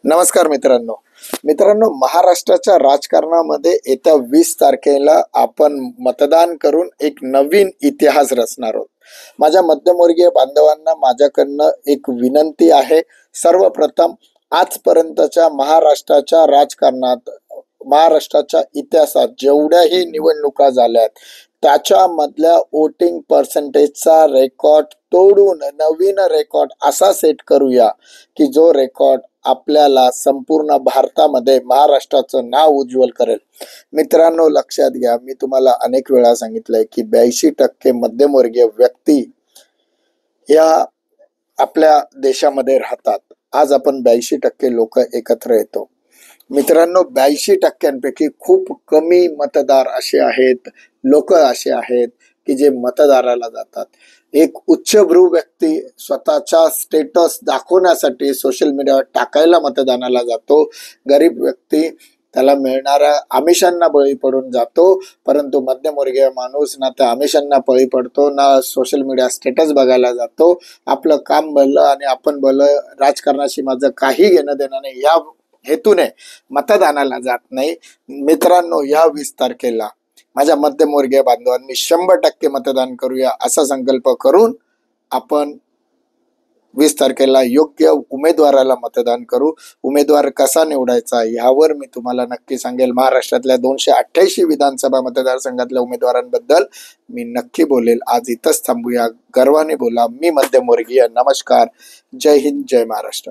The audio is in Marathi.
नमस्कार मित्रांनो, महाराष्ट्राच्या राजकारणामध्ये येत्या 20 तारखेला आपण मतदान करून एक नवीन इतिहास रचणार आहोत. माझ्या मध्यमवर्गीय बांधवांना माझ्याकडनं एक विनंती आहे. सर्वप्रथम आजपर्यंतच्या महाराष्ट्राच्या राजकारणात, महाराष्ट्राच्या इतिहासात जेवढ्याही निवडणुका झाल्यात त्याच्यामधल्या वोटिंग पर्सेंटेजचा रेकॉर्ड तोडून नवीन रेकॉर्ड असा सेट करूया की जो रेकॉर्ड आपल्याला संपूर्ण भारतामध्ये महाराष्ट्राचं नाव उज्ज्वल करेल. मित्रांनो, लक्षात घ्या, मी तुम्हाला अनेक वेळा सांगितलंय की 82% मध्यमवर्गीय व्यक्ती या आपल्या देशामध्ये राहतात. आज आपण 82% लोक एकत्र येतो. मित्रांनो, 82%पैकी खूप कमी मतदार असे आहेत, लोक असे आहेत की जे मतदाराला जातात. एक उच्चभ्रू व्यक्ती स्वतःचा स्टेटस दाखवण्यासाठी सोशल मीडियावर टाकायला मतदानाला जातो. गरीब व्यक्ती त्याला मिळणाऱ्या आमिषांना बळी पडून जातो. परंतु मध्यमवर्गीय माणूस ना त्या आमिषांना बळी पडतो, ना सोशल मीडिया स्टेटस बघायला जातो. आपलं काम भलं आणि आपण भलं, राजकारणाशी माझं काही घेणं देणं नाही या हेतूने मतदानाला जात नाही. मित्रांनो, या 20 तारखेला माझ्या मध्यमवर्गीय बांधवांनी 100% मतदान करूया असा संकल्प करून आपण 20 तारखेला योग्य उमेदवाराला मतदान करू. उमेदवार कसा निवडायचा यावर मी तुम्हाला नक्की सांगेल. महाराष्ट्रातल्या 288 विधानसभा मतदारसंघातल्या उमेदवारांबद्दल मी नक्की बोलेल. आज इथंच थांबूया. गर्वाने बोला, मी मध्यमवर्गीय. नमस्कार. जय हिंद, जय महाराष्ट्र.